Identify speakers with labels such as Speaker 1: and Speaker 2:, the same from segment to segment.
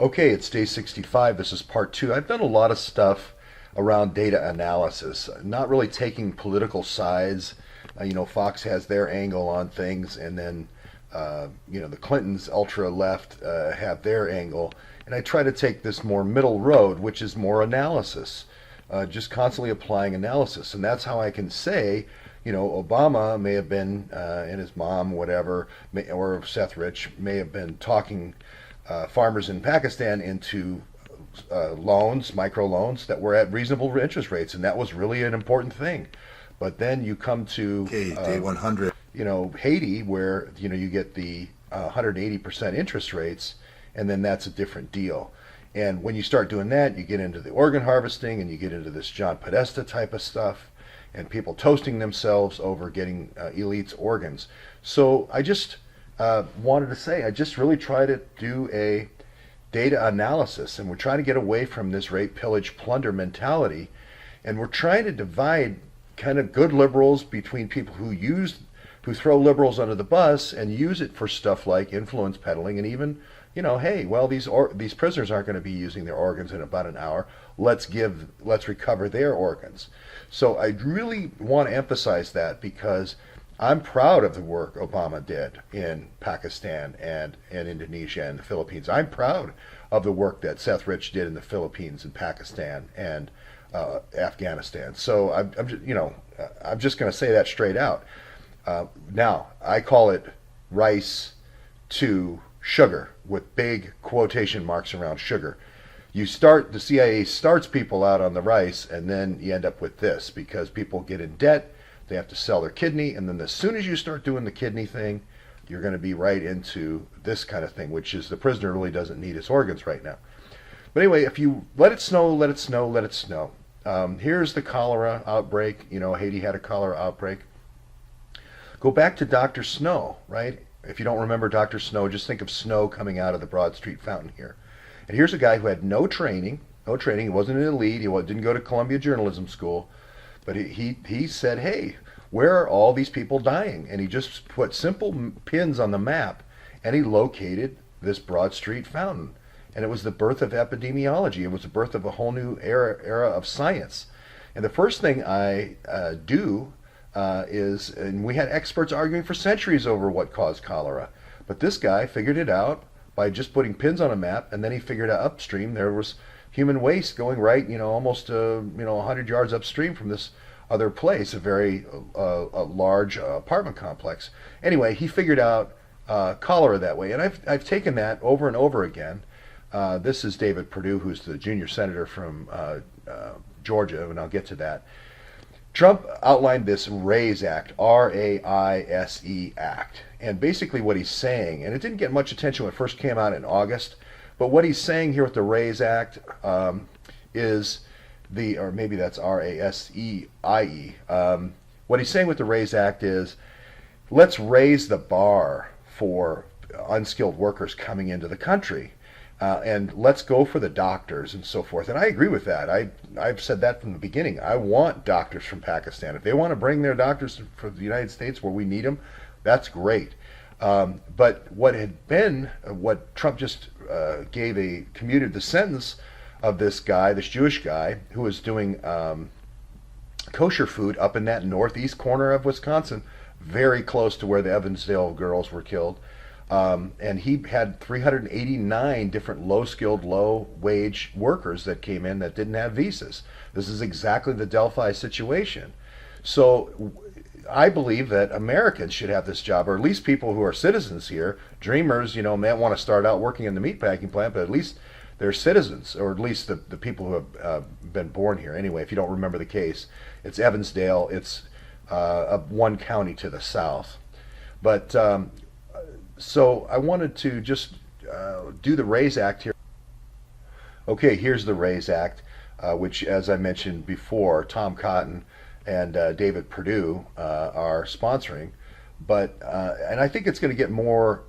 Speaker 1: Okay, it's day 65. This is part two. I've done a lot of stuff around data analysis, not really taking political sides. Fox has their angle on things, and then, the Clintons, ultra left, have their angle. And I try to take this more middle road, which is more analysis, just constantly applying analysis. And that's how I can say, Obama may have been, and his mom, whatever, or Seth Rich may have been talking farmers in Pakistan into loans, micro loans that were at reasonable interest rates, and that was really an important thing. But then you come to
Speaker 2: Okay, day 100.
Speaker 1: Haiti, where you get the 180% interest rates, and then that's a different deal. And when you start doing that, you get into the organ harvesting, and you get into this John Podesta type of stuff, and people toasting themselves over getting elites' organs. So I just wanted to say, I just really try to do a data analysis, and we're trying to get away from this rape, pillage, plunder mentality, and we're trying to divide kind of good liberals between people who throw liberals under the bus and use it for stuff like influence peddling, and even, hey, well, these prisoners aren't going to be using their organs in about an hour. Let's recover their organs. So I really want to emphasize that, because I'm proud of the work Obama did in Pakistan and Indonesia and the Philippines. I'm proud of the work that Seth Rich did in the Philippines and Pakistan and Afghanistan. So I'm just going to say that straight out. Now, I call it rice to sugar, with big quotation marks around sugar. The CIA starts people out on the rice, and then you end up with this, because people get in debt. They have to sell their kidney, and then as soon as you start doing the kidney thing, you're going to be right into this kind of thing, which is the prisoner really doesn't need his organs right now. But anyway, if you let it snow, let it snow, let it snow. Here's the cholera outbreak. Haiti had a cholera outbreak. Go back to Dr. Snow, right? If you don't remember Dr. Snow, just think of snow coming out of the Broad Street fountain here. And here's a guy who had no training. He wasn't an elite. He didn't go to Columbia Journalism School. But he said, hey, where are all these people dying? And he just put simple pins on the map, and he located this Broad Street fountain. And it was the birth of epidemiology. It was the birth of a whole new era of science. And the first thing I do is, and we had experts arguing for centuries over what caused cholera, but this guy figured it out by just putting pins on a map, and then he figured out upstream there was human waste going right, almost 100 yards upstream from this other place, a very large apartment complex. Anyway, he figured out cholera that way, and I've taken that over and over again. This is David Perdue, who's the junior senator from Georgia, and I'll get to that. Trump outlined this RAISE Act, R-A-I-S-E Act, and basically what he's saying, and it didn't get much attention when it first came out in August, but what he's saying here with the RAISE Act is or maybe that's R-A-S-E-I-E. What he's saying with the RAISE Act is, let's raise the bar for unskilled workers coming into the country. And let's go for the doctors and so forth. And I agree with that. I've said that from the beginning. I want doctors from Pakistan. If they want to bring their doctors for the United States where we need them, that's great. But what Trump just commuted the sentence of this guy, this Jewish guy, who was doing kosher food up in that northeast corner of Wisconsin, very close to where the Evansdale girls were killed. And he had 389 different low-skilled, low-wage workers that came in that didn't have visas. This is exactly the Delphi situation. So I believe that Americans should have this job, or at least people who are citizens here. Dreamers, may want to start out working in the meatpacking plant, but at least they're citizens, or at least the people who have been born here. Anyway, if you don't remember the case, it's Evansdale. It's one county to the south. But so I wanted to just do the RAISE Act here. Okay, here's the RAISE Act, which, as I mentioned before, Tom Cotton and David Perdue are sponsoring. But and I think it's going to get more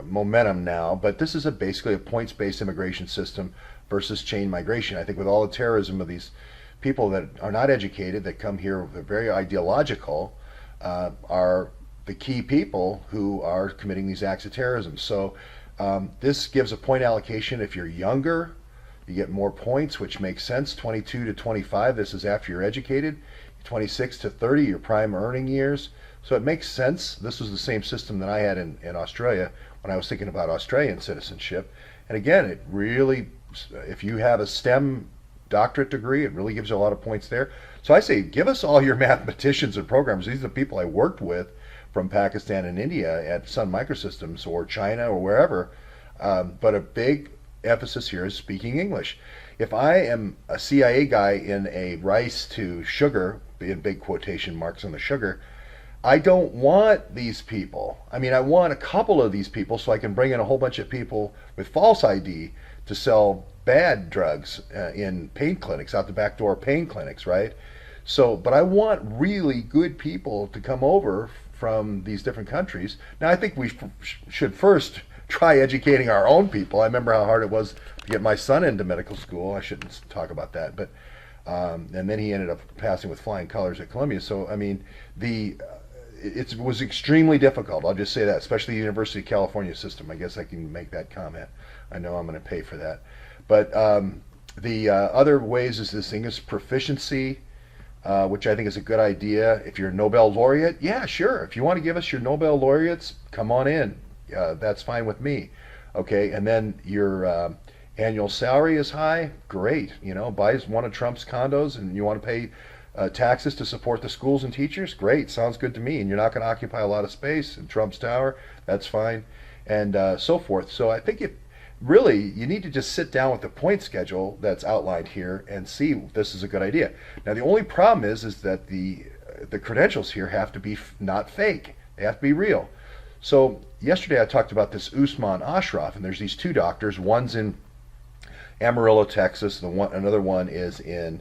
Speaker 1: momentum now. But this is basically a points-based immigration system versus chain migration. I think with all the terrorism of these people that are not educated, that come here, they're very ideological, are the key people who are committing these acts of terrorism. So This gives a point allocation if you're younger. You get more points, which makes sense. 22 to 25, this is after you're educated. 26 to 30, your prime earning years. So it makes sense. This was the same system that I had in Australia when I was thinking about Australian citizenship. And again, it really, if you have a STEM doctorate degree, it really gives you a lot of points there. So I say, give us all your mathematicians and programmers. These are the people I worked with from Pakistan and India at Sun Microsystems or China or wherever. But a big emphasis here is speaking English. If I am a CIA guy in a rice to sugar, in big quotation marks on the sugar, I don't want these people. I mean, I want a couple of these people so I can bring in a whole bunch of people with false ID to sell bad drugs in pain clinics, out the back door pain clinics, right? So, but I want really good people to come over from these different countries. Now, I think we should first try educating our own people. I remember how hard it was to get my son into medical school. I shouldn't talk about that, but and then he ended up passing with flying colors at Columbia. So, I mean, it was extremely difficult. I'll just say that, especially the University of California system. I guess I can make that comment. I know I'm going to pay for that. But the other ways is this English proficiency, which I think is a good idea. If you're a Nobel laureate, yeah, sure. If you want to give us your Nobel laureates, come on in. That's fine with me. Okay, and then your annual salary is high. Great. You know, buy one of Trump's condos and you want to pay taxes to support the schools and teachers. Great. Sounds good to me. And you're not going to occupy a lot of space in Trump's tower. That's fine. And so forth. So I think really, you need to just sit down with the point schedule that's outlined here and see if this is a good idea. Now, the only problem is that the credentials here have to be not fake. They have to be real. So yesterday I talked about this Usman Ashraf, and there's these two doctors. One's in Amarillo, Texas. Another one is in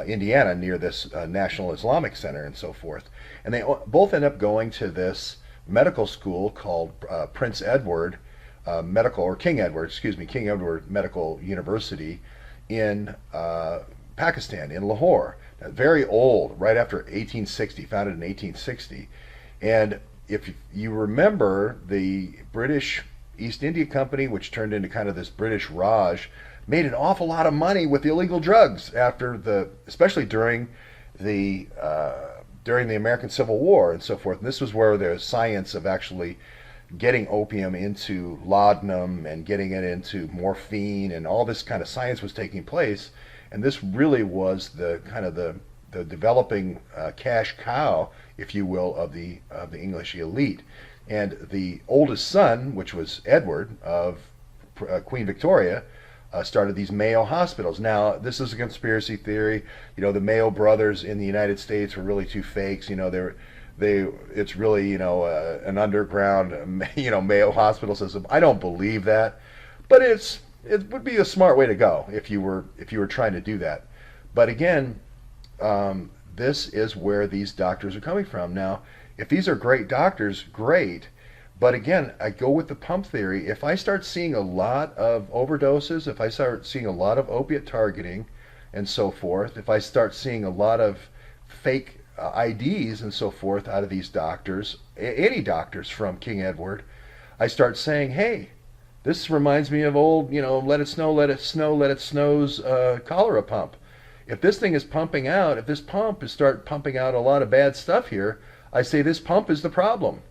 Speaker 1: Indiana, near this National Islamic Center and so forth. And they both end up going to this medical school called Prince Edward Medical, or King Edward, King Edward Medical University in Pakistan, in Lahore. Very old, right after 1860, founded in 1860. And if you remember, the British East India Company, which turned into kind of this British Raj, made an awful lot of money with illegal drugs especially during the American Civil War and so forth. And this was where the science of actually getting opium into laudanum and getting it into morphine and all this kind of science was taking place. And this really was the kind of the developing cash cow, if you will, of the English elite. And the oldest son, which was Edward of Queen Victoria, started these Mayo hospitals. Now, this is a conspiracy theory. You know, the Mayo brothers in the United States were really two fakes. You know, it's really, an underground, Mayo hospital system. I don't believe that, but it would be a smart way to go if you were trying to do that. But again, this is where these doctors are coming from. Now, if these are great doctors, great. But again, I go with the pump theory. If I start seeing a lot of overdoses, if I start seeing a lot of opiate targeting and so forth, if I start seeing a lot of fake IDs and so forth out of these doctors, any doctors from King Edward, I start saying, hey, this reminds me of old, let it snow, let it snow, let it snow's cholera pump. If this thing is pumping out, if this pump is start pumping out a lot of bad stuff here, I say this pump is the problem.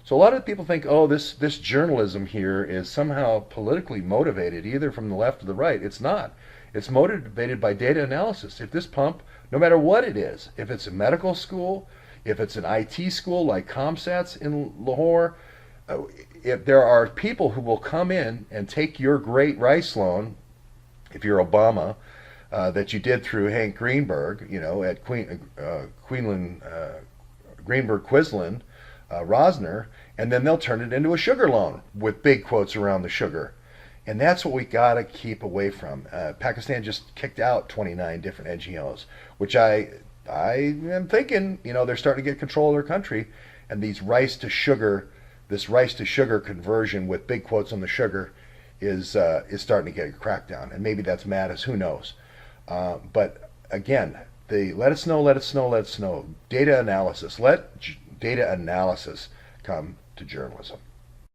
Speaker 1: So a lot of people think, oh, this journalism here is somehow politically motivated, either from the left or the right. It's not. It's motivated by data analysis. If this pump, no matter what it is, if it's a medical school, if it's an IT school like ComSats in Lahore, if there are people who will come in and take your great rice loan, if you're Obama, that you did through Hank Greenberg, at Queenland, Greenberg, Quisling, Rosner, and then they'll turn it into a sugar loan with big quotes around the sugar. And that's what we got to keep away from. Pakistan just kicked out 29 different NGOs, which I am thinking, they're starting to get control of their country. And this rice to sugar conversion with big quotes on the sugar is starting to get a crackdown. And maybe that's Mattis, who knows. But again, let it snow. Data analysis. Let data analysis come to journalism.